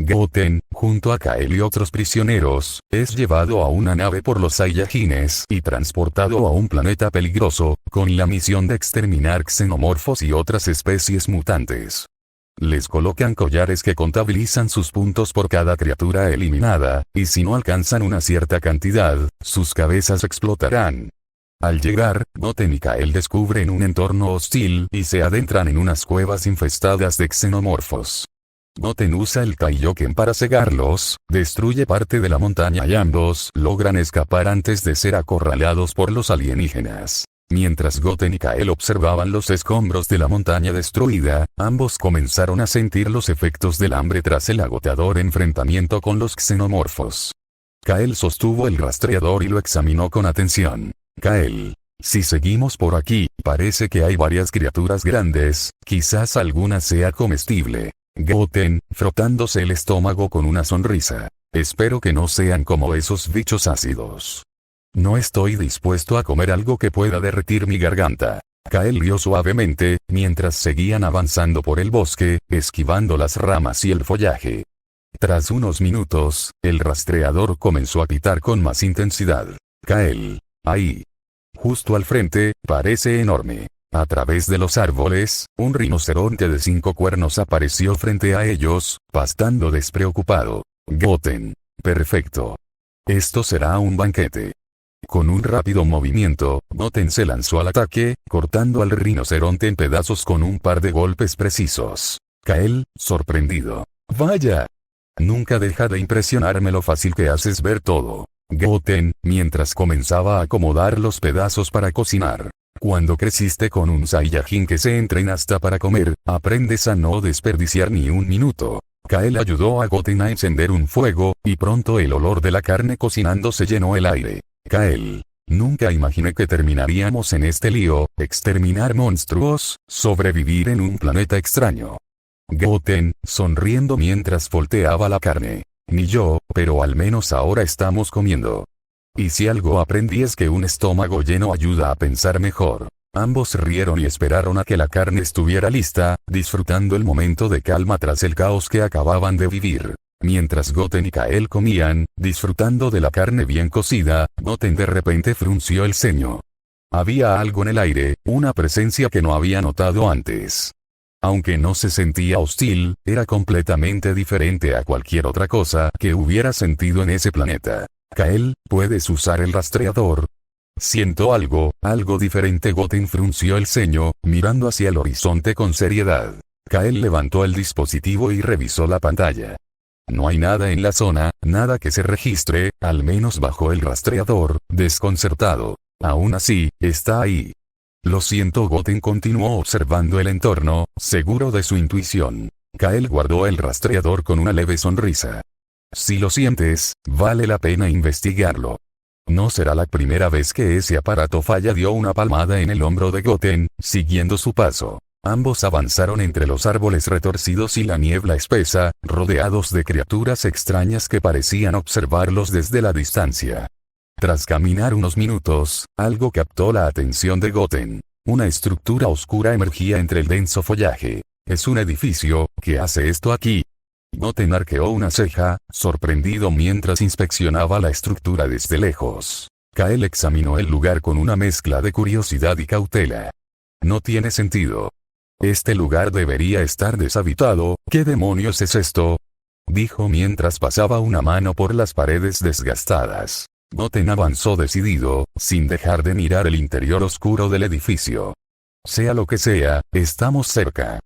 Goten, junto a Kael y otros prisioneros, es llevado a una nave por los Saiyajines y transportado a un planeta peligroso, con la misión de exterminar xenomorfos y otras especies mutantes. Les colocan collares que contabilizan sus puntos por cada criatura eliminada, y si no alcanzan una cierta cantidad, sus cabezas explotarán. Al llegar, Goten y Kael descubren un entorno hostil y se adentran en unas cuevas infestadas de xenomorfos. Goten usa el Kaioken para cegarlos, destruye parte de la montaña y ambos logran escapar antes de ser acorralados por los alienígenas. Mientras Goten y Kael observaban los escombros de la montaña destruida, ambos comenzaron a sentir los efectos del hambre tras el agotador enfrentamiento con los xenomorfos. Kael sostuvo el rastreador y lo examinó con atención. Kael, si seguimos por aquí, parece que hay varias criaturas grandes, quizás alguna sea comestible. Goten, frotándose el estómago con una sonrisa. Espero que no sean como esos bichos ácidos. No estoy dispuesto a comer algo que pueda derretir mi garganta. Kael rió suavemente, mientras seguían avanzando por el bosque, esquivando las ramas y el follaje. Tras unos minutos, el rastreador comenzó a pitar con más intensidad. Kael. Ahí. Justo al frente, parece enorme. A través de los árboles, un rinoceronte de 5 cuernos apareció frente a ellos, pastando despreocupado. Goten. Perfecto. Esto será un banquete. Con un rápido movimiento, Goten se lanzó al ataque, cortando al rinoceronte en pedazos con un par de golpes precisos. Kael, sorprendido. Vaya. Nunca deja de impresionarme lo fácil que haces ver todo. Goten, mientras comenzaba a acomodar los pedazos para cocinar. Cuando creciste con un Saiyajin que se entrena hasta para comer, aprendes a no desperdiciar ni un minuto. Kael ayudó a Goten a encender un fuego, y pronto el olor de la carne cocinando se llenó el aire. Kael. Nunca imaginé que terminaríamos en este lío, exterminar monstruos, sobrevivir en un planeta extraño. Goten, sonriendo mientras volteaba la carne. Ni yo, pero al menos ahora estamos comiendo. Y si algo aprendí es que un estómago lleno ayuda a pensar mejor. Ambos rieron y esperaron a que la carne estuviera lista, disfrutando el momento de calma tras el caos que acababan de vivir. Mientras Goten y Kael comían, disfrutando de la carne bien cocida, Goten de repente frunció el ceño. Había algo en el aire, una presencia que no había notado antes. Aunque no se sentía hostil, era completamente diferente a cualquier otra cosa que hubiera sentido en ese planeta. Kael, ¿puedes usar el rastreador? Siento algo diferente. Goten frunció el ceño, mirando hacia el horizonte con seriedad. Kael levantó el dispositivo y revisó la pantalla. No hay nada en la zona, nada que se registre, al menos bajo el rastreador, desconcertado. Aún así, está ahí. Lo siento. Goten continuó observando el entorno, seguro de su intuición. Kael guardó el rastreador con una leve sonrisa. Si lo sientes, vale la pena investigarlo. No será la primera vez que ese aparato falla. Dio una palmada en el hombro de Goten, siguiendo su paso. Ambos avanzaron entre los árboles retorcidos y la niebla espesa, rodeados de criaturas extrañas que parecían observarlos desde la distancia. Tras caminar unos minutos, algo captó la atención de Goten. Una estructura oscura emergía entre el denso follaje. ¿Es un edificio? ¿Qué hace esto aquí? Goten arqueó una ceja, sorprendido mientras inspeccionaba la estructura desde lejos. Kael examinó el lugar con una mezcla de curiosidad y cautela. No tiene sentido. Este lugar debería estar deshabitado. ¿Qué demonios es esto? Dijo mientras pasaba una mano por las paredes desgastadas. Goten avanzó decidido, sin dejar de mirar el interior oscuro del edificio. Sea lo que sea, estamos cerca.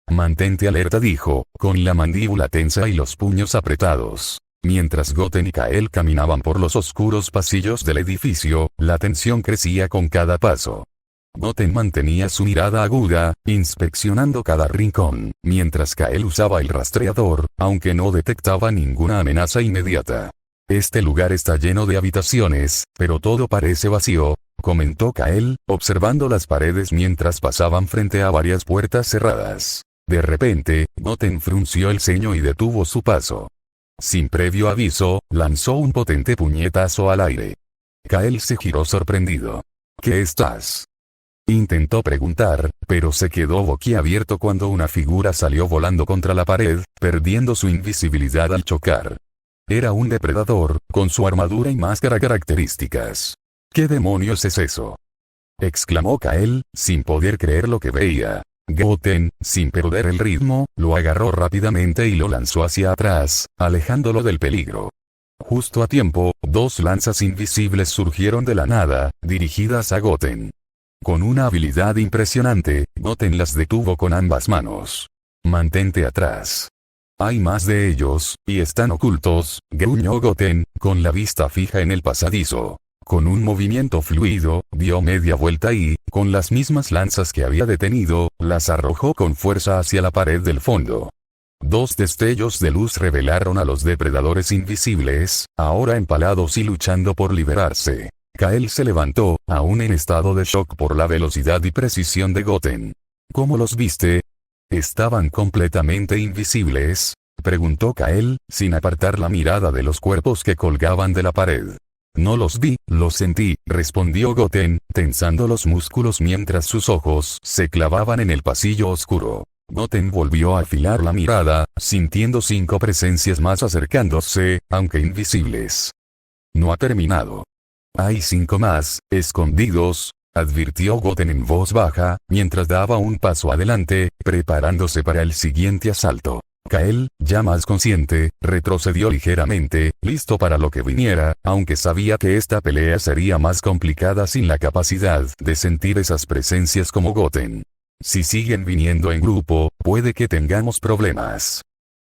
Mantente alerta, dijo, con la mandíbula tensa y los puños apretados. Mientras Goten y Kael caminaban por los oscuros pasillos del edificio, la tensión crecía con cada paso. Goten mantenía su mirada aguda, inspeccionando cada rincón, mientras Kael usaba el rastreador, aunque no detectaba ninguna amenaza inmediata. Este lugar está lleno de habitaciones, pero todo parece vacío, comentó Kael, observando las paredes mientras pasaban frente a varias puertas cerradas. De repente, Goten frunció el ceño y detuvo su paso. Sin previo aviso, lanzó un potente puñetazo al aire. Kael se giró sorprendido. ¿Qué estás Intentó preguntar, pero se quedó boquiabierto cuando una figura salió volando contra la pared, perdiendo su invisibilidad al chocar. Era un depredador, con su armadura y máscara características. ¿Qué demonios es eso?, exclamó Kael, sin poder creer lo que veía. Goten, sin perder el ritmo, lo agarró rápidamente y lo lanzó hacia atrás, alejándolo del peligro. Justo a tiempo, dos lanzas invisibles surgieron de la nada, dirigidas a Goten. Con una habilidad impresionante, Goten las detuvo con ambas manos. «Mantente atrás. Hay más de ellos, y están ocultos», gruñó Goten, con la vista fija en el pasadizo. Con un movimiento fluido, dio media vuelta y, con las mismas lanzas que había detenido, las arrojó con fuerza hacia la pared del fondo. Dos destellos de luz revelaron a los depredadores invisibles, ahora empalados y luchando por liberarse. Kael se levantó, aún en estado de shock por la velocidad y precisión de Goten. «¿Cómo los viste?». «¿Estaban completamente invisibles?», preguntó Kael, sin apartar la mirada de los cuerpos que colgaban de la pared. «No los vi, los sentí», respondió Goten, tensando los músculos mientras sus ojos se clavaban en el pasillo oscuro. Goten volvió a afilar la mirada, sintiendo 5 presencias más acercándose, aunque invisibles. «No ha terminado. Hay 5 más, escondidos», advirtió Goten en voz baja, mientras daba un paso adelante, preparándose para el siguiente asalto. Kael, ya más consciente, retrocedió ligeramente, listo para lo que viniera, aunque sabía que esta pelea sería más complicada sin la capacidad de sentir esas presencias como Goten. «Si siguen viniendo en grupo, puede que tengamos problemas.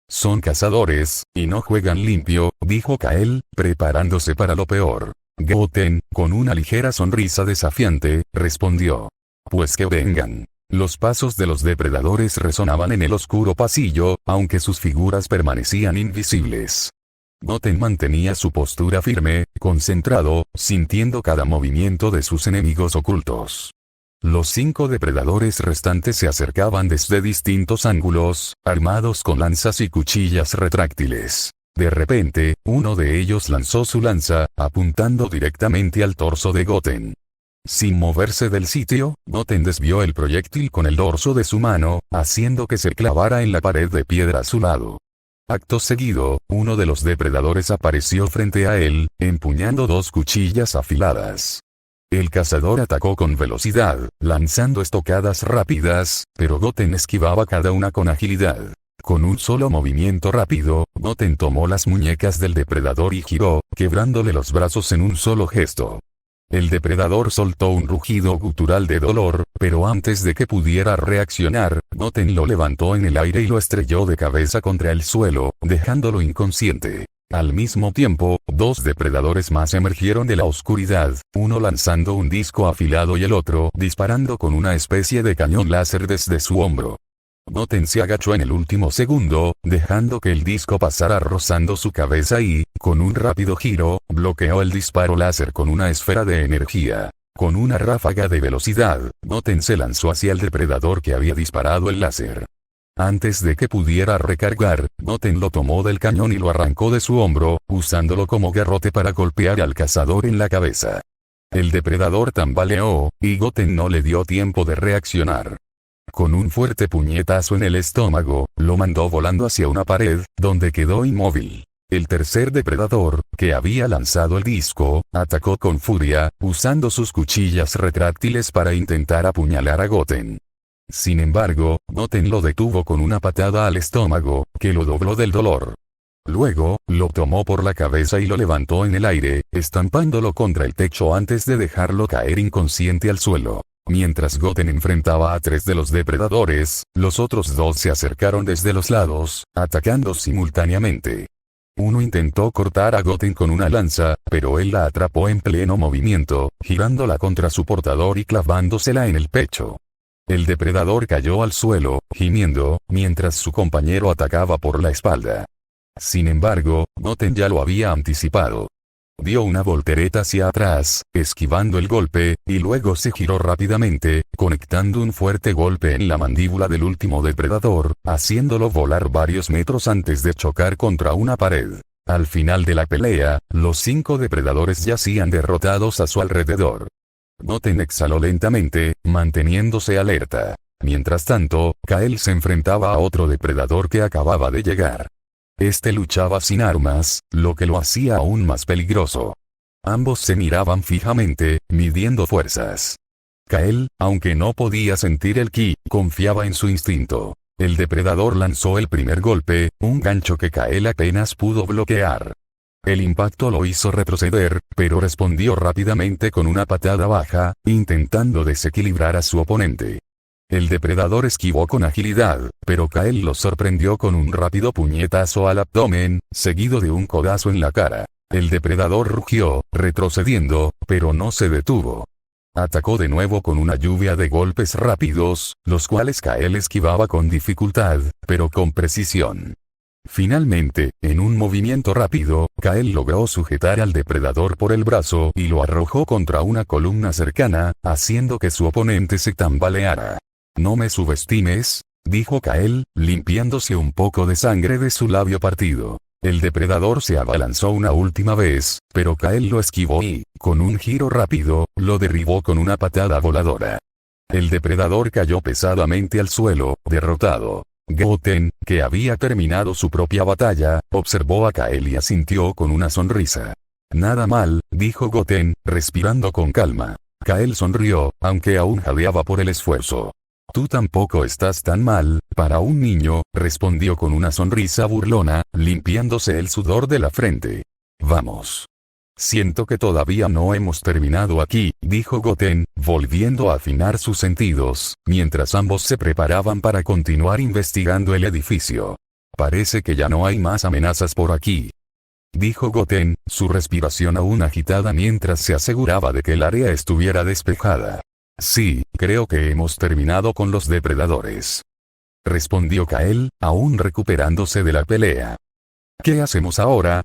Son cazadores, y no juegan limpio», dijo Kael, preparándose para lo peor. Goten, con una ligera sonrisa desafiante, respondió. «Pues que vengan». Los pasos de los depredadores resonaban en el oscuro pasillo, aunque sus figuras permanecían invisibles. Goten mantenía su postura firme, concentrado, sintiendo cada movimiento de sus enemigos ocultos. Los 5 depredadores restantes se acercaban desde distintos ángulos, armados con lanzas y cuchillas retráctiles. De repente, uno de ellos lanzó su lanza, apuntando directamente al torso de Goten. Sin moverse del sitio, Goten desvió el proyectil con el dorso de su mano, haciendo que se clavara en la pared de piedra a su lado. Acto seguido, uno de los depredadores apareció frente a él, empuñando 2 cuchillas afiladas. El cazador atacó con velocidad, lanzando estocadas rápidas, pero Goten esquivaba cada una con agilidad. Con un solo movimiento rápido, Goten tomó las muñecas del depredador y giró, quebrándole los brazos en un solo gesto. El depredador soltó un rugido gutural de dolor, pero antes de que pudiera reaccionar, Goten lo levantó en el aire y lo estrelló de cabeza contra el suelo, dejándolo inconsciente. Al mismo tiempo, 2 depredadores más emergieron de la oscuridad, uno lanzando un disco afilado y el otro disparando con una especie de cañón láser desde su hombro. Goten se agachó en el último segundo, dejando que el disco pasara rozando su cabeza y, con un rápido giro, bloqueó el disparo láser con una esfera de energía. Con una ráfaga de velocidad, Goten se lanzó hacia el depredador que había disparado el láser. Antes de que pudiera recargar, Goten lo tomó del cañón y lo arrancó de su hombro, usándolo como garrote para golpear al cazador en la cabeza. El depredador tambaleó, y Goten no le dio tiempo de reaccionar. Con un fuerte puñetazo en el estómago, lo mandó volando hacia una pared, donde quedó inmóvil. El tercer depredador, que había lanzado el disco, atacó con furia, usando sus cuchillas retráctiles para intentar apuñalar a Goten. Sin embargo, Goten lo detuvo con una patada al estómago, que lo dobló del dolor. Luego, lo tomó por la cabeza y lo levantó en el aire, estampándolo contra el techo antes de dejarlo caer inconsciente al suelo. Mientras Goten enfrentaba a 3 de los depredadores, los otros 2 se acercaron desde los lados, atacando simultáneamente. Uno intentó cortar a Goten con una lanza, pero él la atrapó en pleno movimiento, girándola contra su portador y clavándosela en el pecho. El depredador cayó al suelo, gimiendo, mientras su compañero atacaba por la espalda. Sin embargo, Goten ya lo había anticipado. Dio una voltereta hacia atrás, esquivando el golpe, y luego se giró rápidamente, conectando un fuerte golpe en la mandíbula del último depredador, haciéndolo volar varios metros antes de chocar contra una pared. Al final de la pelea, los 5 depredadores yacían derrotados a su alrededor. Goten exhaló lentamente, manteniéndose alerta. Mientras tanto, Kael se enfrentaba a otro depredador que acababa de llegar. Este luchaba sin armas, lo que lo hacía aún más peligroso. Ambos se miraban fijamente, midiendo fuerzas. Kael, aunque no podía sentir el ki, confiaba en su instinto. El depredador lanzó el primer golpe, un gancho que Kael apenas pudo bloquear. El impacto lo hizo retroceder, pero respondió rápidamente con una patada baja, intentando desequilibrar a su oponente. El depredador esquivó con agilidad, pero Kael lo sorprendió con un rápido puñetazo al abdomen, seguido de un codazo en la cara. El depredador rugió, retrocediendo, pero no se detuvo. Atacó de nuevo con una lluvia de golpes rápidos, los cuales Kael esquivaba con dificultad, pero con precisión. Finalmente, en un movimiento rápido, Kael logró sujetar al depredador por el brazo y lo arrojó contra una columna cercana, haciendo que su oponente se tambaleara. «No me subestimes», dijo Kael, limpiándose un poco de sangre de su labio partido. El depredador se abalanzó una última vez, pero Kael lo esquivó y, con un giro rápido, lo derribó con una patada voladora. El depredador cayó pesadamente al suelo, derrotado. Goten, que había terminado su propia batalla, observó a Kael y asintió con una sonrisa. «Nada mal», dijo Goten, respirando con calma. Kael sonrió, aunque aún jadeaba por el esfuerzo. «Tú tampoco estás tan mal, para un niño», respondió con una sonrisa burlona, limpiándose el sudor de la frente. «Vamos. Siento que todavía no hemos terminado aquí», dijo Goten, volviendo a afinar sus sentidos, mientras ambos se preparaban para continuar investigando el edificio. «Parece que ya no hay más amenazas por aquí», dijo Goten, su respiración aún agitada mientras se aseguraba de que el área estuviera despejada. «Sí, creo que hemos terminado con los depredadores», respondió Kael, aún recuperándose de la pelea. «¿Qué hacemos ahora?».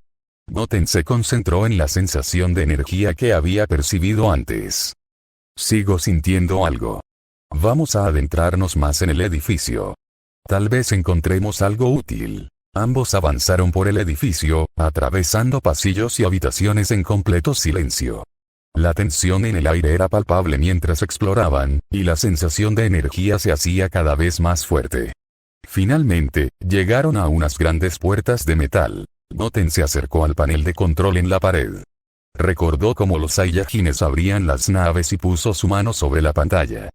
Goten se concentró en la sensación de energía que había percibido antes. «Sigo sintiendo algo. Vamos a adentrarnos más en el edificio. Tal vez encontremos algo útil». Ambos avanzaron por el edificio, atravesando pasillos y habitaciones en completo silencio. La tensión en el aire era palpable mientras exploraban, y la sensación de energía se hacía cada vez más fuerte. Finalmente, llegaron a unas grandes puertas de metal. Goten se acercó al panel de control en la pared. Recordó cómo los Saiyajines abrían las naves y puso su mano sobre la pantalla.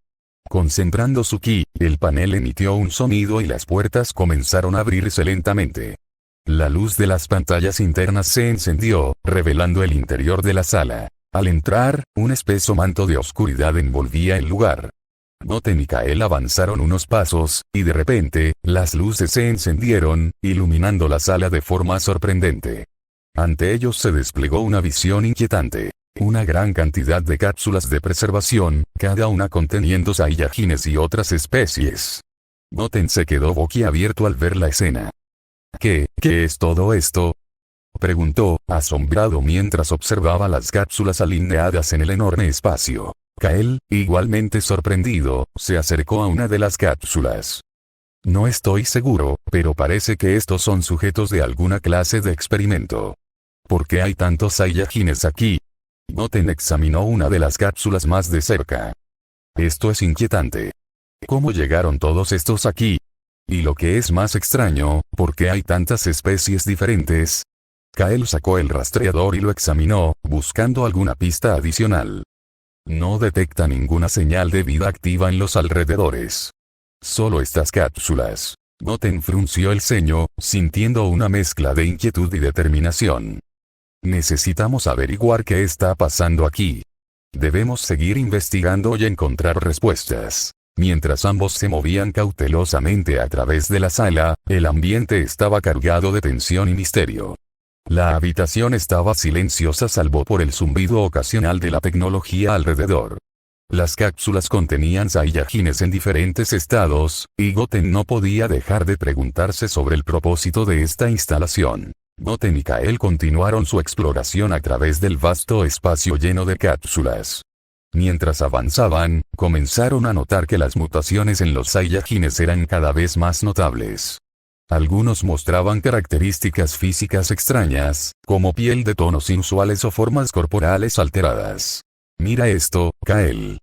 Concentrando su ki, el panel emitió un sonido y las puertas comenzaron a abrirse lentamente. La luz de las pantallas internas se encendió, revelando el interior de la sala. Al entrar, un espeso manto de oscuridad envolvía el lugar. Goten y Kael avanzaron unos pasos, y de repente, las luces se encendieron, iluminando la sala de forma sorprendente. Ante ellos se desplegó una visión inquietante. Una gran cantidad de cápsulas de preservación, cada una conteniendo saiyajines y otras especies. Goten se quedó boquiabierto al ver la escena. ¿Qué es todo esto?, preguntó, asombrado mientras observaba las cápsulas alineadas en el enorme espacio. Kael, igualmente sorprendido, se acercó a una de las cápsulas. «No estoy seguro, pero parece que estos son sujetos de alguna clase de experimento. ¿Por qué hay tantos saiyajines aquí?». Goten examinó una de las cápsulas más de cerca. «Esto es inquietante. ¿Cómo llegaron todos estos aquí? Y lo que es más extraño, ¿por qué hay tantas especies diferentes?». Kael sacó el rastreador y lo examinó, buscando alguna pista adicional. No detecta ninguna señal de vida activa en los alrededores. Solo estas cápsulas. Goten frunció el ceño, sintiendo una mezcla de inquietud y determinación. «Necesitamos averiguar qué está pasando aquí. Debemos seguir investigando y encontrar respuestas». Mientras ambos se movían cautelosamente a través de la sala, el ambiente estaba cargado de tensión y misterio. La habitación estaba silenciosa salvo por el zumbido ocasional de la tecnología alrededor. Las cápsulas contenían saiyajines en diferentes estados, y Goten no podía dejar de preguntarse sobre el propósito de esta instalación. Goten y Kael continuaron su exploración a través del vasto espacio lleno de cápsulas. Mientras avanzaban, comenzaron a notar que las mutaciones en los saiyajines eran cada vez más notables. Algunos mostraban características físicas extrañas, como piel de tonos inusuales o formas corporales alteradas. Mira esto, Kael.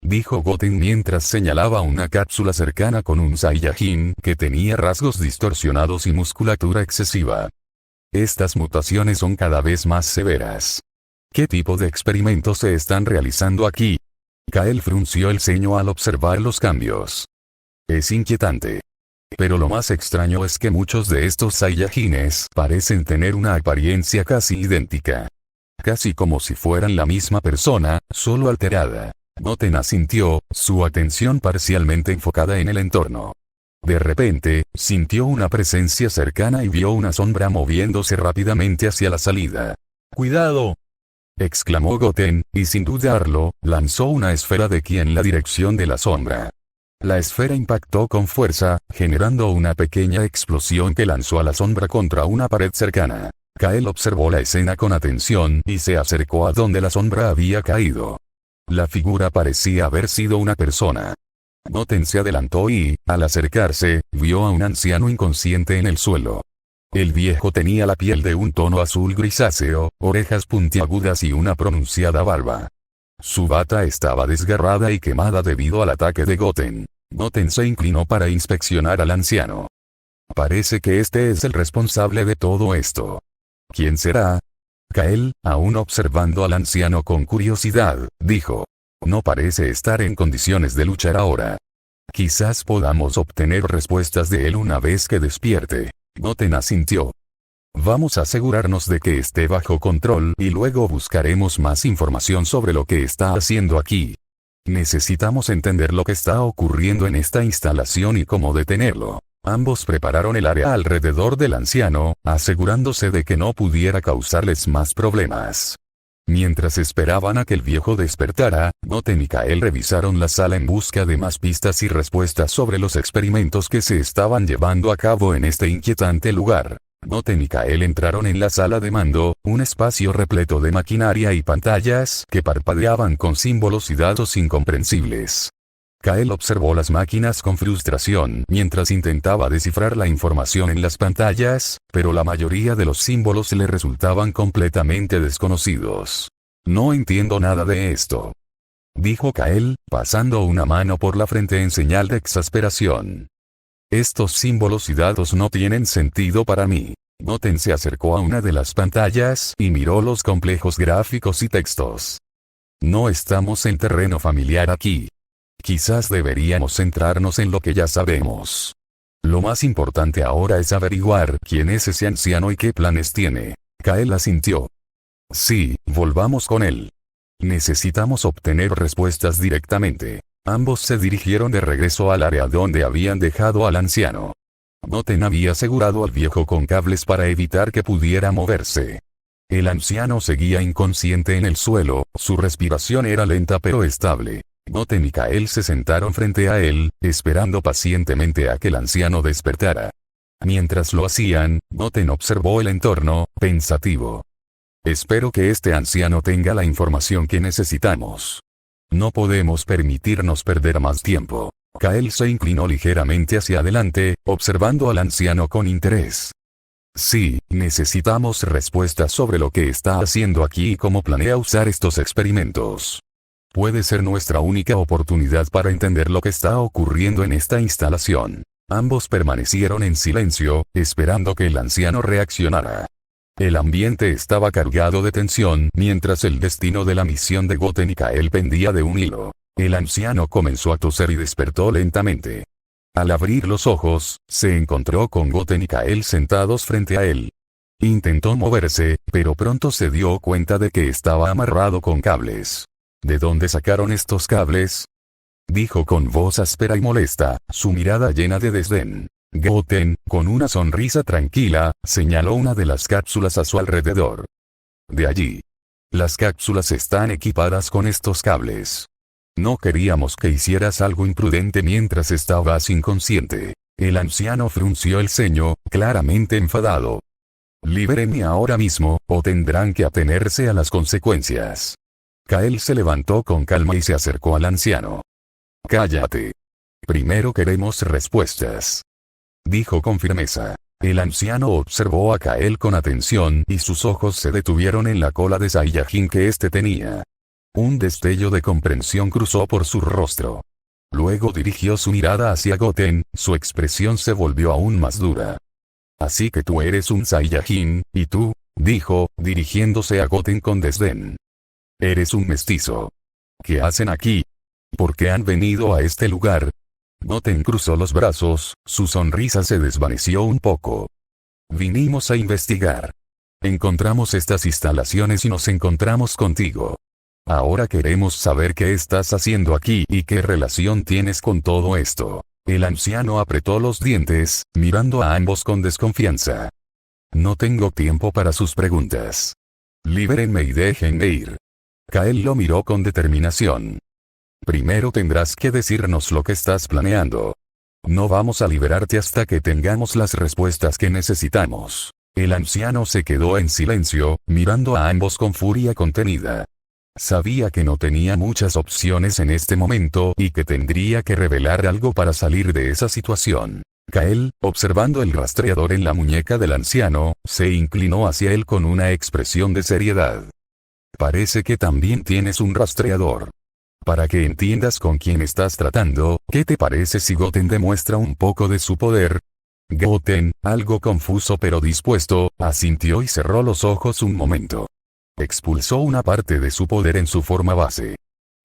Dijo Goten mientras señalaba una cápsula cercana con un Saiyajin que tenía rasgos distorsionados y musculatura excesiva. Estas mutaciones son cada vez más severas. ¿Qué tipo de experimentos se están realizando aquí? Kael frunció el ceño al observar los cambios. Es inquietante. Pero lo más extraño es que muchos de estos Saiyajines parecen tener una apariencia casi idéntica. Casi como si fueran la misma persona, solo alterada. Goten asintió, su atención parcialmente enfocada en el entorno. De repente, sintió una presencia cercana y vio una sombra moviéndose rápidamente hacia la salida. ¡Cuidado!, exclamó Goten, y sin dudarlo, lanzó una esfera de ki en la dirección de la sombra. La esfera impactó con fuerza, generando una pequeña explosión que lanzó a la sombra contra una pared cercana. Kael observó la escena con atención y se acercó a donde la sombra había caído. La figura parecía haber sido una persona. Goten se adelantó y, al acercarse, vio a un anciano inconsciente en el suelo. El viejo tenía la piel de un tono azul grisáceo, orejas puntiagudas y una pronunciada barba. Su bata estaba desgarrada y quemada debido al ataque de Goten. Goten se inclinó para inspeccionar al anciano. Parece que este es el responsable de todo esto. ¿Quién será? Kael, aún observando al anciano con curiosidad, dijo. No parece estar en condiciones de luchar ahora. Quizás podamos obtener respuestas de él una vez que despierte. Goten asintió. Vamos a asegurarnos de que esté bajo control y luego buscaremos más información sobre lo que está haciendo aquí. Necesitamos entender lo que está ocurriendo en esta instalación y cómo detenerlo. Ambos prepararon el área alrededor del anciano, asegurándose de que no pudiera causarles más problemas. Mientras esperaban a que el viejo despertara, Goten y Kael revisaron la sala en busca de más pistas y respuestas sobre los experimentos que se estaban llevando a cabo en este inquietante lugar. Goten y Kael entraron en la sala de mando, un espacio repleto de maquinaria y pantallas que parpadeaban con símbolos y datos incomprensibles. Kael observó las máquinas con frustración mientras intentaba descifrar la información en las pantallas, pero la mayoría de los símbolos le resultaban completamente desconocidos. No entiendo nada de esto, dijo Kael, pasando una mano por la frente en señal de exasperación. Estos símbolos y datos no tienen sentido para mí. Goten se acercó a una de las pantallas y miró los complejos gráficos y textos. No estamos en terreno familiar aquí. Quizás deberíamos centrarnos en lo que ya sabemos. Lo más importante ahora es averiguar quién es ese anciano y qué planes tiene. Kael asintió. Sí, volvamos con él. Necesitamos obtener respuestas directamente. Ambos se dirigieron de regreso al área donde habían dejado al anciano. Goten había asegurado al viejo con cables para evitar que pudiera moverse. El anciano seguía inconsciente en el suelo, su respiración era lenta pero estable. Goten y Kael se sentaron frente a él, esperando pacientemente a que el anciano despertara. Mientras lo hacían, Goten observó el entorno, pensativo. Espero que este anciano tenga la información que necesitamos. No podemos permitirnos perder más tiempo. Kael se inclinó ligeramente hacia adelante, observando al anciano con interés. Sí, necesitamos respuestas sobre lo que está haciendo aquí y cómo planea usar estos experimentos. Puede ser nuestra única oportunidad para entender lo que está ocurriendo en esta instalación. Ambos permanecieron en silencio, esperando que el anciano reaccionara. El ambiente estaba cargado de tensión mientras el destino de la misión de Goten y Kael pendía de un hilo. El anciano comenzó a toser y despertó lentamente. Al abrir los ojos, se encontró con Goten y Kael sentados frente a él. Intentó moverse, pero pronto se dio cuenta de que estaba amarrado con cables. ¿De dónde sacaron estos cables?, dijo con voz áspera y molesta, su mirada llena de desdén. Goten, con una sonrisa tranquila, señaló una de las cápsulas a su alrededor. De allí. Las cápsulas están equipadas con estos cables. No queríamos que hicieras algo imprudente mientras estabas inconsciente. El anciano frunció el ceño, claramente enfadado. Libérenme ahora mismo, o tendrán que atenerse a las consecuencias. Kael se levantó con calma y se acercó al anciano. Cállate. Primero queremos respuestas, dijo con firmeza. El anciano observó a Kael con atención y sus ojos se detuvieron en la cola de Saiyajin que éste tenía. Un destello de comprensión cruzó por su rostro. Luego dirigió su mirada hacia Goten, su expresión se volvió aún más dura. Así que tú eres un Saiyajin, y tú, dijo, dirigiéndose a Goten con desdén. Eres un mestizo. ¿Qué hacen aquí? ¿Por qué han venido a este lugar? Goten cruzó los brazos, su sonrisa se desvaneció un poco. Vinimos a investigar. Encontramos estas instalaciones y nos encontramos contigo. Ahora queremos saber qué estás haciendo aquí y qué relación tienes con todo esto. El anciano apretó los dientes, mirando a ambos con desconfianza. No tengo tiempo para sus preguntas. Libérenme y déjenme ir. Kael lo miró con determinación. Primero tendrás que decirnos lo que estás planeando. No vamos a liberarte hasta que tengamos las respuestas que necesitamos. El anciano se quedó en silencio, mirando a ambos con furia contenida. Sabía que no tenía muchas opciones en este momento y que tendría que revelar algo para salir de esa situación. Kael, observando el rastreador en la muñeca del anciano, se inclinó hacia él con una expresión de seriedad. Parece que también tienes un rastreador. Para que entiendas con quién estás tratando, ¿qué te parece si Goten demuestra un poco de su poder? Goten, algo confuso pero dispuesto, asintió y cerró los ojos un momento. Expulsó una parte de su poder en su forma base.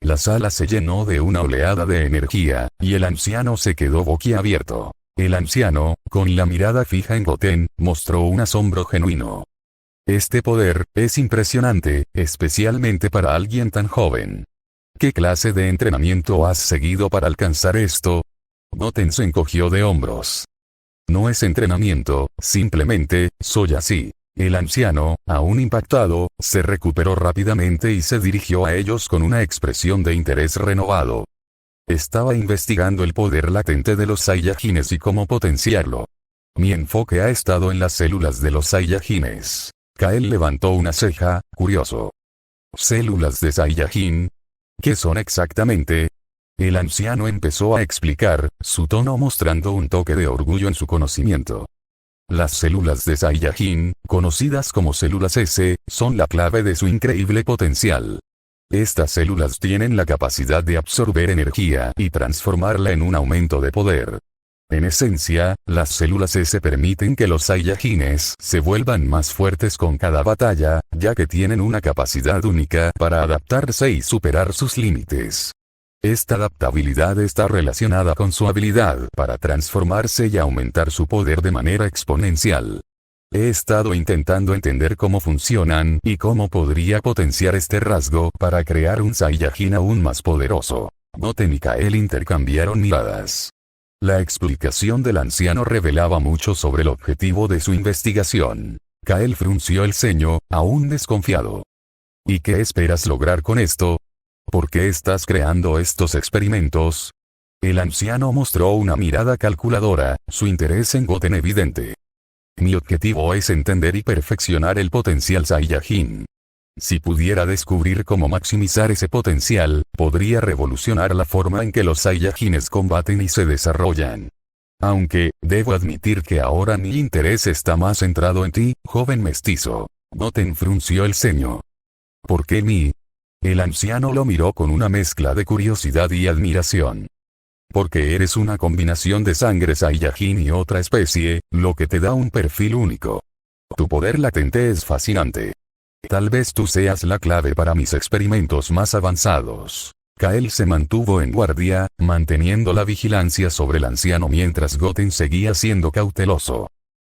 La sala se llenó de una oleada de energía, y el anciano se quedó boquiabierto. El anciano, con la mirada fija en Goten, mostró un asombro genuino. Este poder, es impresionante, especialmente para alguien tan joven. ¿Qué clase de entrenamiento has seguido para alcanzar esto? Goten se encogió de hombros. No es entrenamiento, simplemente, soy así. El anciano, aún impactado, se recuperó rápidamente y se dirigió a ellos con una expresión de interés renovado. Estaba investigando el poder latente de los Saiyajines y cómo potenciarlo. Mi enfoque ha estado en las células de los Saiyajines. Kael levantó una ceja, curioso. ¿Células de Saiyajin? ¿Qué son exactamente? El anciano empezó a explicar, su tono mostrando un toque de orgullo en su conocimiento. Las células de Saiyajin, conocidas como células S, son la clave de su increíble potencial. Estas células tienen la capacidad de absorber energía y transformarla en un aumento de poder. En esencia, las células S permiten que los Saiyajines se vuelvan más fuertes con cada batalla, ya que tienen una capacidad única para adaptarse y superar sus límites. Esta adaptabilidad está relacionada con su habilidad para transformarse y aumentar su poder de manera exponencial. He estado intentando entender cómo funcionan y cómo podría potenciar este rasgo para crear un Saiyajin aún más poderoso. Goten y Kael intercambiaron miradas. La explicación del anciano revelaba mucho sobre el objetivo de su investigación. Kael frunció el ceño, aún desconfiado. ¿Y qué esperas lograr con esto? ¿Por qué estás creando estos experimentos? El anciano mostró una mirada calculadora, su interés en Goten evidente. Mi objetivo es entender y perfeccionar el potencial Saiyajin. Si pudiera descubrir cómo maximizar ese potencial, podría revolucionar la forma en que los Saiyajines combaten y se desarrollan. Aunque, debo admitir que ahora mi interés está más centrado en ti, joven mestizo. Goten frunció el ceño. ¿Por qué mí? El anciano lo miró con una mezcla de curiosidad y admiración. Porque eres una combinación de sangre Saiyajin y otra especie, lo que te da un perfil único. Tu poder latente es fascinante. Tal vez tú seas la clave para mis experimentos más avanzados. Kael se mantuvo en guardia, manteniendo la vigilancia sobre el anciano mientras Goten seguía siendo cauteloso.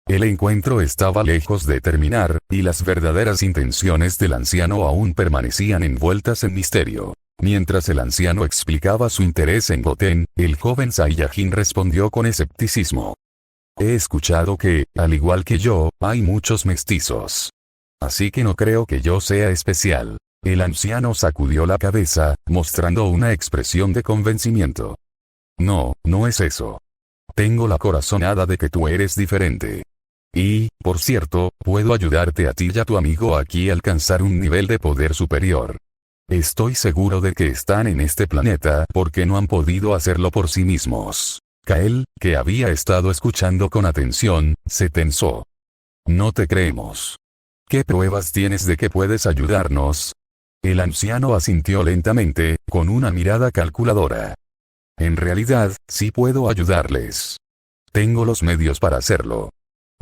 El encuentro estaba lejos de terminar, y las verdaderas intenciones del anciano aún permanecían envueltas en misterio. Mientras el anciano explicaba su interés en Goten, el joven Saiyajin respondió con escepticismo. He escuchado que, al igual que yo, hay muchos mestizos. Así que no creo que yo sea especial. El anciano sacudió la cabeza, mostrando una expresión de convencimiento. No, no es eso. Tengo la corazonada de que tú eres diferente. Y, por cierto, puedo ayudarte a ti y a tu amigo aquí a alcanzar un nivel de poder superior. Estoy seguro de que están en este planeta porque no han podido hacerlo por sí mismos. Kael, que había estado escuchando con atención, se tensó. No te creemos. ¿Qué pruebas tienes de que puedes ayudarnos? El anciano asintió lentamente, con una mirada calculadora. En realidad, sí puedo ayudarles. Tengo los medios para hacerlo.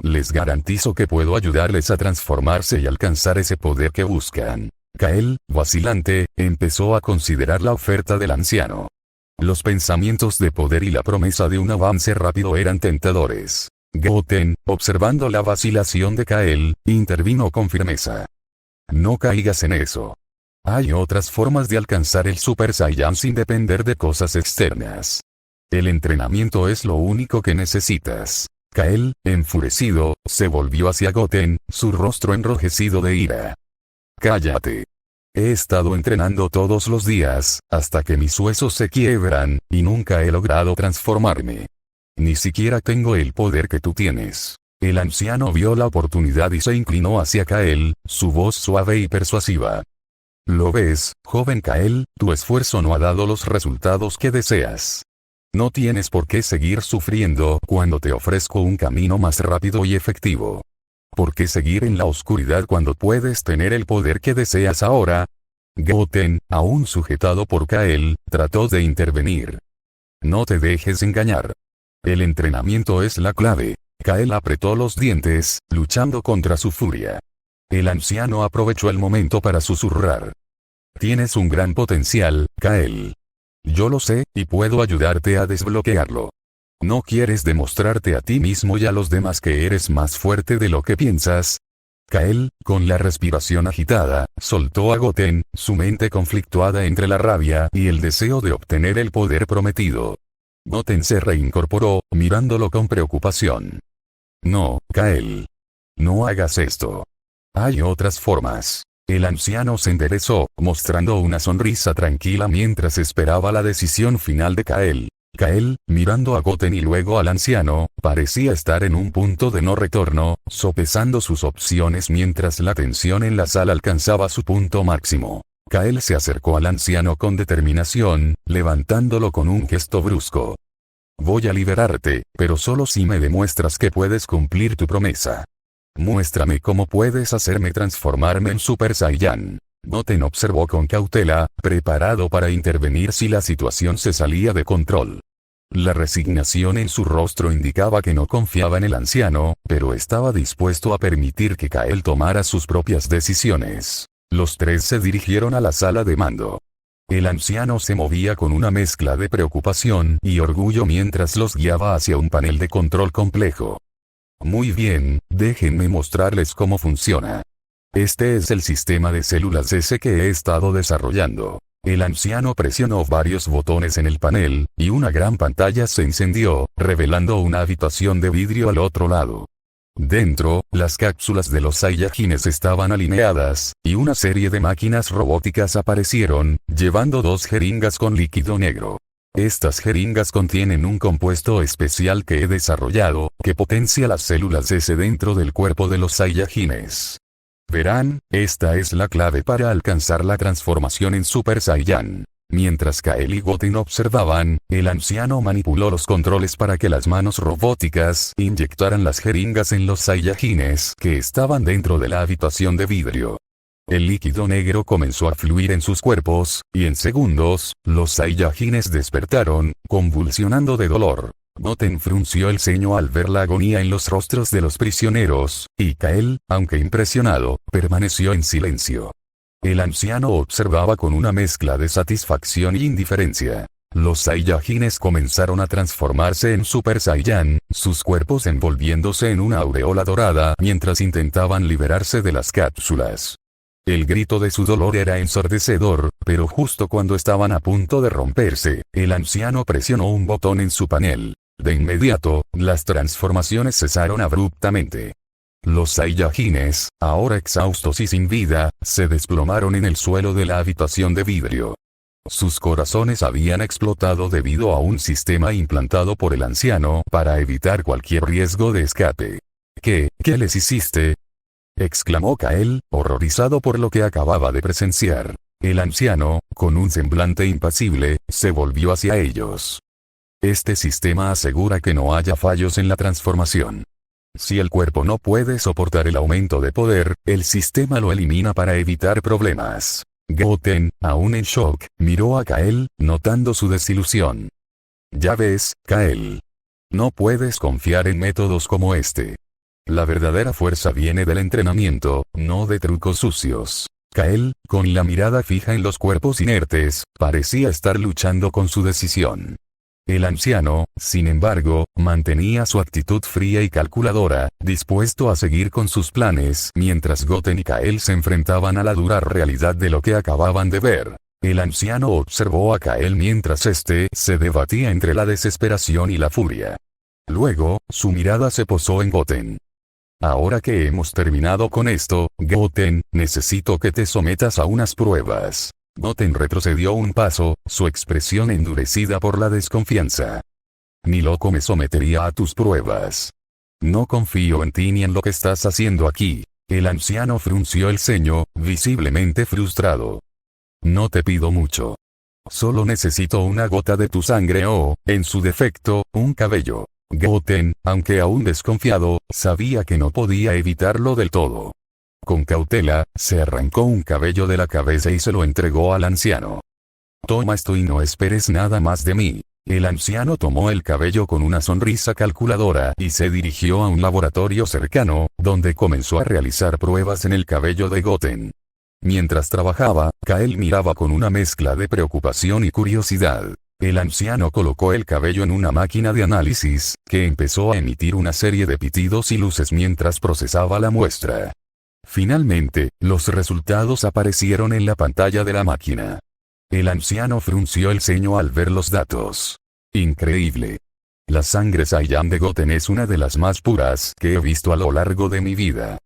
Les garantizo que puedo ayudarles a transformarse y alcanzar ese poder que buscan. Kael, vacilante, empezó a considerar la oferta del anciano. Los pensamientos de poder y la promesa de un avance rápido eran tentadores. Goten, observando la vacilación de Kael, intervino con firmeza. No caigas en eso. Hay otras formas de alcanzar el Super Saiyan sin depender de cosas externas. El entrenamiento es lo único que necesitas. Kael, enfurecido, se volvió hacia Goten, su rostro enrojecido de ira. Cállate. He estado entrenando todos los días, hasta que mis huesos se quiebran, y nunca he logrado transformarme. Ni siquiera tengo el poder que tú tienes. El anciano vio la oportunidad y se inclinó hacia Kael, su voz suave y persuasiva. ¿Lo ves, joven Kael? Tu esfuerzo no ha dado los resultados que deseas. No tienes por qué seguir sufriendo cuando te ofrezco un camino más rápido y efectivo. ¿Por qué seguir en la oscuridad cuando puedes tener el poder que deseas ahora? Goten, aún sujetado por Kael, trató de intervenir. No te dejes engañar. El entrenamiento es la clave. Kael apretó los dientes, luchando contra su furia. El anciano aprovechó el momento para susurrar. Tienes un gran potencial, Kael. Yo lo sé, y puedo ayudarte a desbloquearlo. ¿No quieres demostrarte a ti mismo y a los demás que eres más fuerte de lo que piensas? Kael, con la respiración agitada, soltó a Goten, su mente conflictuada entre la rabia y el deseo de obtener el poder prometido. Goten se reincorporó, mirándolo con preocupación. No, Kael. No hagas esto. Hay otras formas. El anciano se enderezó, mostrando una sonrisa tranquila mientras esperaba la decisión final de Kael. Kael, mirando a Goten y luego al anciano, parecía estar en un punto de no retorno, sopesando sus opciones mientras la tensión en la sala alcanzaba su punto máximo. Kael se acercó al anciano con determinación, levantándolo con un gesto brusco. Voy a liberarte, pero solo si me demuestras que puedes cumplir tu promesa. Muéstrame cómo puedes hacerme transformarme en Super Saiyan. Goten observó con cautela, preparado para intervenir si la situación se salía de control. La resignación en su rostro indicaba que no confiaba en el anciano, pero estaba dispuesto a permitir que Kael tomara sus propias decisiones. Los tres se dirigieron a la sala de mando. El anciano se movía con una mezcla de preocupación y orgullo mientras los guiaba hacia un panel de control complejo. Muy bien, déjenme mostrarles cómo funciona. Este es el sistema de células S que he estado desarrollando. El anciano presionó varios botones en el panel, y una gran pantalla se encendió, revelando una habitación de vidrio al otro lado. Dentro, las cápsulas de los Saiyajines estaban alineadas, y una serie de máquinas robóticas aparecieron, llevando 2 jeringas con líquido negro. Estas jeringas contienen un compuesto especial que he desarrollado, que potencia las células S dentro del cuerpo de los Saiyajines. Verán, esta es la clave para alcanzar la transformación en Super Saiyan. Mientras Kael y Goten observaban, el anciano manipuló los controles para que las manos robóticas inyectaran las jeringas en los Saiyajines que estaban dentro de la habitación de vidrio. El líquido negro comenzó a fluir en sus cuerpos, y en segundos, los Saiyajines despertaron, convulsionando de dolor. Goten frunció el ceño al ver la agonía en los rostros de los prisioneros, y Kael, aunque impresionado, permaneció en silencio. El anciano observaba con una mezcla de satisfacción y indiferencia. Los Saiyajines comenzaron a transformarse en Super Saiyan, sus cuerpos envolviéndose en una aureola dorada mientras intentaban liberarse de las cápsulas. El grito de su dolor era ensordecedor, pero justo cuando estaban a punto de romperse, el anciano presionó un botón en su panel. De inmediato, las transformaciones cesaron abruptamente. Los Saiyajines, ahora exhaustos y sin vida, se desplomaron en el suelo de la habitación de vidrio. Sus corazones habían explotado debido a un sistema implantado por el anciano para evitar cualquier riesgo de escape. ¿Qué les hiciste?, exclamó Kael, horrorizado por lo que acababa de presenciar. El anciano, con un semblante impasible, se volvió hacia ellos. Este sistema asegura que no haya fallos en la transformación. Si el cuerpo no puede soportar el aumento de poder, el sistema lo elimina para evitar problemas. Goten, aún en shock, miró a Kael, notando su desilusión. Ya ves, Kael. No puedes confiar en métodos como este. La verdadera fuerza viene del entrenamiento, no de trucos sucios. Kael, con la mirada fija en los cuerpos inertes, parecía estar luchando con su decisión. El anciano, sin embargo, mantenía su actitud fría y calculadora, dispuesto a seguir con sus planes mientras Goten y Kael se enfrentaban a la dura realidad de lo que acababan de ver. El anciano observó a Kael mientras éste se debatía entre la desesperación y la furia. Luego, su mirada se posó en Goten. Ahora que hemos terminado con esto, Goten, necesito que te sometas a unas pruebas. Goten retrocedió un paso, su expresión endurecida por la desconfianza. Ni loco me sometería a tus pruebas. No confío en ti ni en lo que estás haciendo aquí. El anciano frunció el ceño, visiblemente frustrado. No te pido mucho. Solo necesito una gota de tu sangre o, en su defecto, un cabello. Goten, aunque aún desconfiado, sabía que no podía evitarlo del todo. Con cautela, se arrancó un cabello de la cabeza y se lo entregó al anciano. Toma esto y no esperes nada más de mí. El anciano tomó el cabello con una sonrisa calculadora y se dirigió a un laboratorio cercano, donde comenzó a realizar pruebas en el cabello de Goten. Mientras trabajaba, Kael miraba con una mezcla de preocupación y curiosidad. El anciano colocó el cabello en una máquina de análisis, que empezó a emitir una serie de pitidos y luces mientras procesaba la muestra. Finalmente, los resultados aparecieron en la pantalla de la máquina. El anciano frunció el ceño al ver los datos. Increíble. La sangre Saiyan de Goten es una de las más puras que he visto a lo largo de mi vida.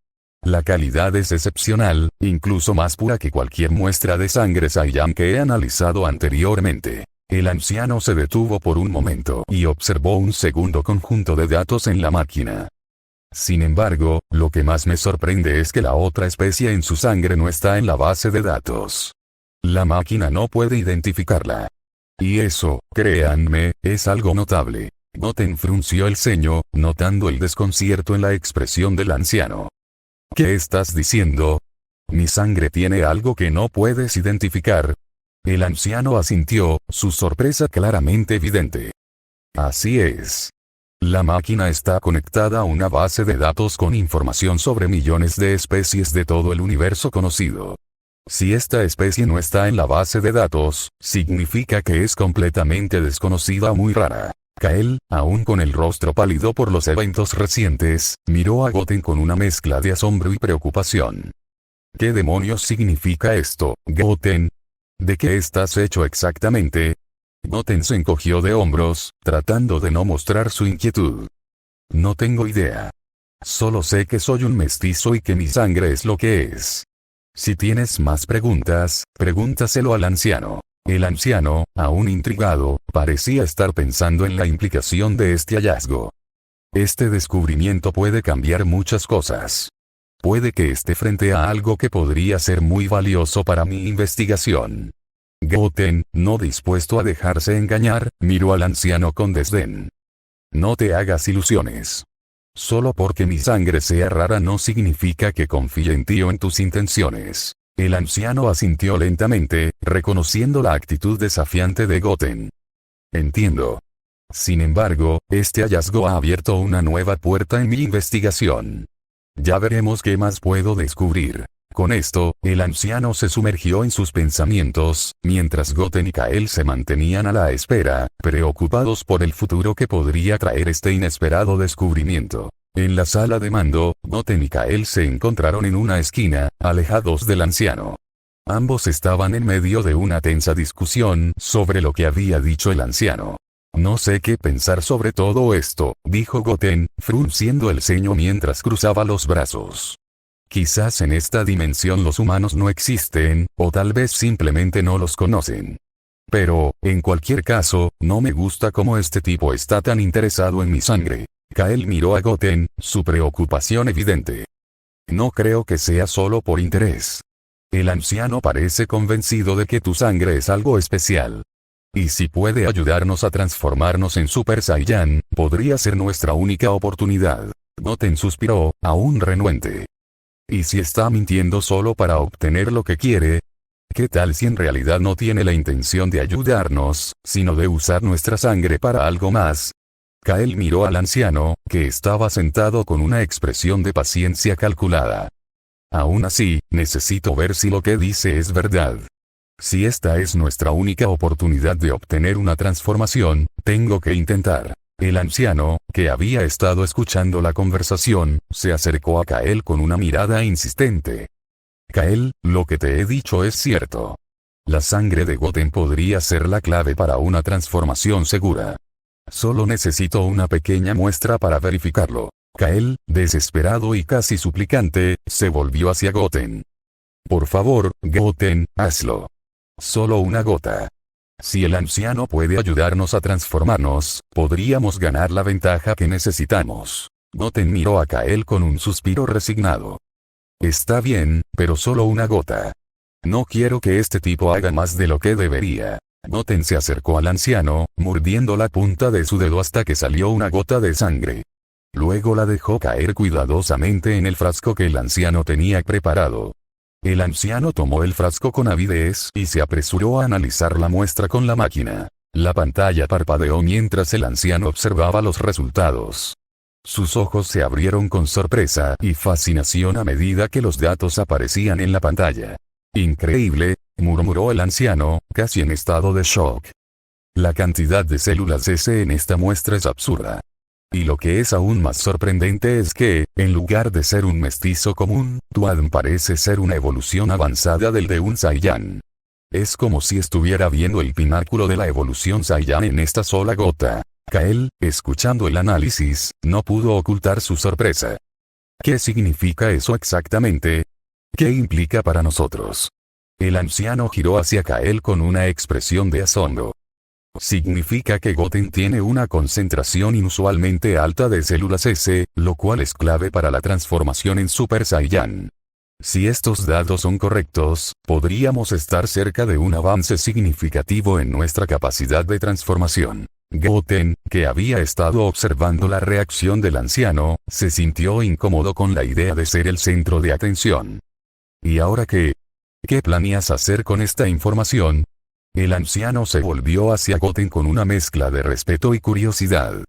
La calidad es excepcional, incluso más pura que cualquier muestra de sangre Saiyan que he analizado anteriormente. El anciano se detuvo por un momento y observó un segundo conjunto de datos en la máquina. Sin embargo, lo que más me sorprende es que la otra especie en su sangre no está en la base de datos. La máquina no puede identificarla. Y eso, créanme, es algo notable. Goten frunció el ceño, notando el desconcierto en la expresión del anciano. ¿Qué estás diciendo? ¿Mi sangre tiene algo que no puedes identificar? El anciano asintió, su sorpresa claramente evidente. Así es. La máquina está conectada a una base de datos con información sobre millones de especies de todo el universo conocido. Si esta especie no está en la base de datos, significa que es completamente desconocida o muy rara. Kael, aún con el rostro pálido por los eventos recientes, miró a Goten con una mezcla de asombro y preocupación. ¿Qué demonios significa esto, Goten? ¿De qué estás hecho exactamente? Goten se encogió de hombros, tratando de no mostrar su inquietud. No tengo idea. Solo sé que soy un mestizo y que mi sangre es lo que es. Si tienes más preguntas, pregúntaselo al anciano. El anciano, aún intrigado, parecía estar pensando en la implicación de este hallazgo. Este descubrimiento puede cambiar muchas cosas. Puede que esté frente a algo que podría ser muy valioso para mi investigación. Goten, no dispuesto a dejarse engañar, miró al anciano con desdén. No te hagas ilusiones. Solo porque mi sangre sea rara no significa que confíe en ti o en tus intenciones. El anciano asintió lentamente, reconociendo la actitud desafiante de Goten. Entiendo. Sin embargo, este hallazgo ha abierto una nueva puerta en mi investigación. Ya veremos qué más puedo descubrir. Con esto, el anciano se sumergió en sus pensamientos, mientras Goten y Kael se mantenían a la espera, preocupados por el futuro que podría traer este inesperado descubrimiento. En la sala de mando, Goten y Kael se encontraron en una esquina, alejados del anciano. Ambos estaban en medio de una tensa discusión sobre lo que había dicho el anciano. No sé qué pensar sobre todo esto, dijo Goten, frunciendo el ceño mientras cruzaba los brazos. Quizás en esta dimensión los humanos no existen, o tal vez simplemente no los conocen. Pero, en cualquier caso, no me gusta cómo este tipo está tan interesado en mi sangre. Kael miró a Goten, su preocupación evidente. No creo que sea solo por interés. El anciano parece convencido de que tu sangre es algo especial. Y si puede ayudarnos a transformarnos en Super Saiyan, podría ser nuestra única oportunidad. Goten suspiró, aún renuente. ¿Y si está mintiendo solo para obtener lo que quiere? ¿Qué tal si en realidad no tiene la intención de ayudarnos, sino de usar nuestra sangre para algo más? Kael miró al anciano, que estaba sentado con una expresión de paciencia calculada. Aún así, necesito ver si lo que dice es verdad. Si esta es nuestra única oportunidad de obtener una transformación, tengo que intentar. El anciano, que había estado escuchando la conversación, se acercó a Kael con una mirada insistente. Kael, lo que te he dicho es cierto. La sangre de Goten podría ser la clave para una transformación segura. Solo necesito una pequeña muestra para verificarlo. Kael, desesperado y casi suplicante, se volvió hacia Goten. Por favor, Goten, hazlo. Solo una gota. Si el anciano puede ayudarnos a transformarnos, podríamos ganar la ventaja que necesitamos. Goten miró a Kael con un suspiro resignado. Está bien, pero solo una gota. No quiero que este tipo haga más de lo que debería. Goten se acercó al anciano, mordiendo la punta de su dedo hasta que salió una gota de sangre. Luego la dejó caer cuidadosamente en el frasco que el anciano tenía preparado. El anciano tomó el frasco con avidez y se apresuró a analizar la muestra con la máquina. La pantalla parpadeó mientras el anciano observaba los resultados. Sus ojos se abrieron con sorpresa y fascinación a medida que los datos aparecían en la pantalla. Increíble, murmuró el anciano, casi en estado de shock. La cantidad de células S en esta muestra es absurda. Y lo que es aún más sorprendente es que, en lugar de ser un mestizo común, Tuan parece ser una evolución avanzada del de un Saiyan. Es como si estuviera viendo el pináculo de la evolución Saiyan en esta sola gota. Kael, escuchando el análisis, no pudo ocultar su sorpresa. ¿Qué significa eso exactamente? ¿Qué implica para nosotros? El anciano giró hacia Kael con una expresión de asombro. Significa que Goten tiene una concentración inusualmente alta de células S, lo cual es clave para la transformación en Super Saiyan. Si estos datos son correctos, podríamos estar cerca de un avance significativo en nuestra capacidad de transformación. Goten, que había estado observando la reacción del anciano, se sintió incómodo con la idea de ser el centro de atención. ¿Y ahora qué? ¿Qué planeas hacer con esta información? El anciano se volvió hacia Goten con una mezcla de respeto y curiosidad.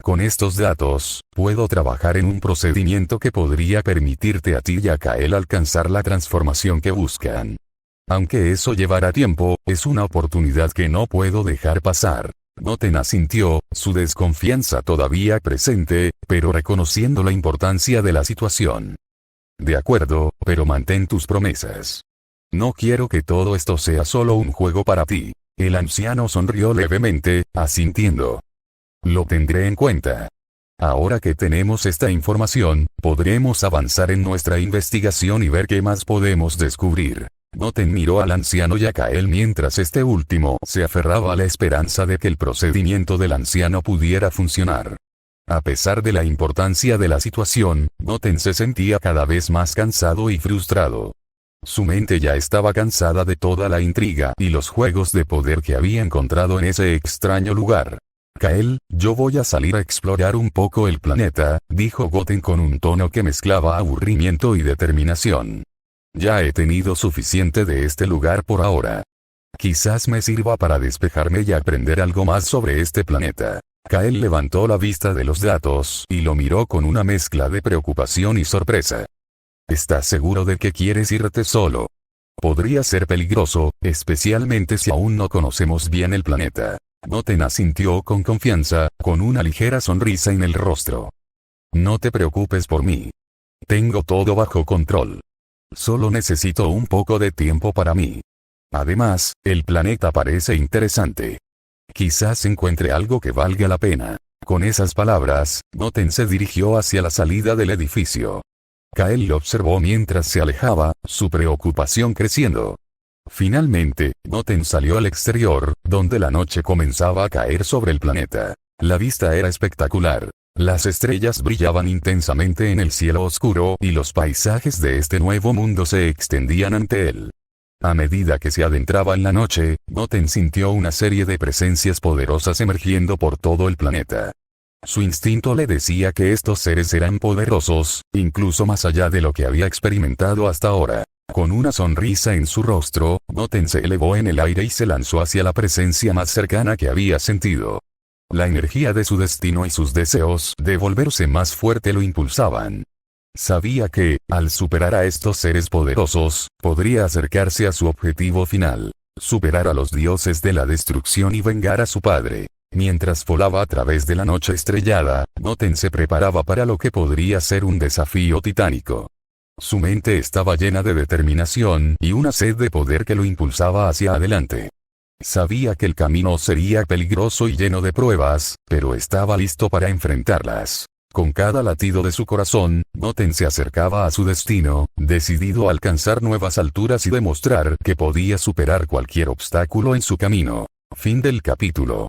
Con estos datos, puedo trabajar en un procedimiento que podría permitirte a ti y a Kael alcanzar la transformación que buscan. Aunque eso llevará tiempo, es una oportunidad que no puedo dejar pasar. Goten asintió, su desconfianza todavía presente, pero reconociendo la importancia de la situación. De acuerdo, pero mantén tus promesas. No quiero que todo esto sea solo un juego para ti. El anciano sonrió levemente, asintiendo. Lo tendré en cuenta. Ahora que tenemos esta información, podremos avanzar en nuestra investigación y ver qué más podemos descubrir. Goten miró al anciano y a Kael mientras este último se aferraba a la esperanza de que el procedimiento del anciano pudiera funcionar. A pesar de la importancia de la situación, Goten se sentía cada vez más cansado y frustrado. Su mente ya estaba cansada de toda la intriga y los juegos de poder que había encontrado en ese extraño lugar. Kael, yo voy a salir a explorar un poco el planeta, dijo Goten con un tono que mezclaba aburrimiento y determinación. Ya he tenido suficiente de este lugar por ahora. Quizás me sirva para despejarme y aprender algo más sobre este planeta. Kael levantó la vista de los datos y lo miró con una mezcla de preocupación y sorpresa. ¿Estás seguro de que quieres irte solo? Podría ser peligroso, especialmente si aún no conocemos bien el planeta. Goten asintió con confianza, con una ligera sonrisa en el rostro. No te preocupes por mí. Tengo todo bajo control. Solo necesito un poco de tiempo para mí. Además, el planeta parece interesante. Quizás encuentre algo que valga la pena. Con esas palabras, Goten se dirigió hacia la salida del edificio. Kael lo observó mientras se alejaba, su preocupación creciendo. Finalmente, Goten salió al exterior, donde la noche comenzaba a caer sobre el planeta. La vista era espectacular. Las estrellas brillaban intensamente en el cielo oscuro y los paisajes de este nuevo mundo se extendían ante él. A medida que se adentraba en la noche, Goten sintió una serie de presencias poderosas emergiendo por todo el planeta. Su instinto le decía que estos seres eran poderosos, incluso más allá de lo que había experimentado hasta ahora. Con una sonrisa en su rostro, Goten se elevó en el aire y se lanzó hacia la presencia más cercana que había sentido. La energía de su destino y sus deseos de volverse más fuerte lo impulsaban. Sabía que, al superar a estos seres poderosos, podría acercarse a su objetivo final. Superar a los dioses de la destrucción y vengar a su padre. Mientras volaba a través de la noche estrellada, Goten se preparaba para lo que podría ser un desafío titánico. Su mente estaba llena de determinación y una sed de poder que lo impulsaba hacia adelante. Sabía que el camino sería peligroso y lleno de pruebas, pero estaba listo para enfrentarlas. Con cada latido de su corazón, Goten se acercaba a su destino, decidido a alcanzar nuevas alturas y demostrar que podía superar cualquier obstáculo en su camino. Fin del capítulo.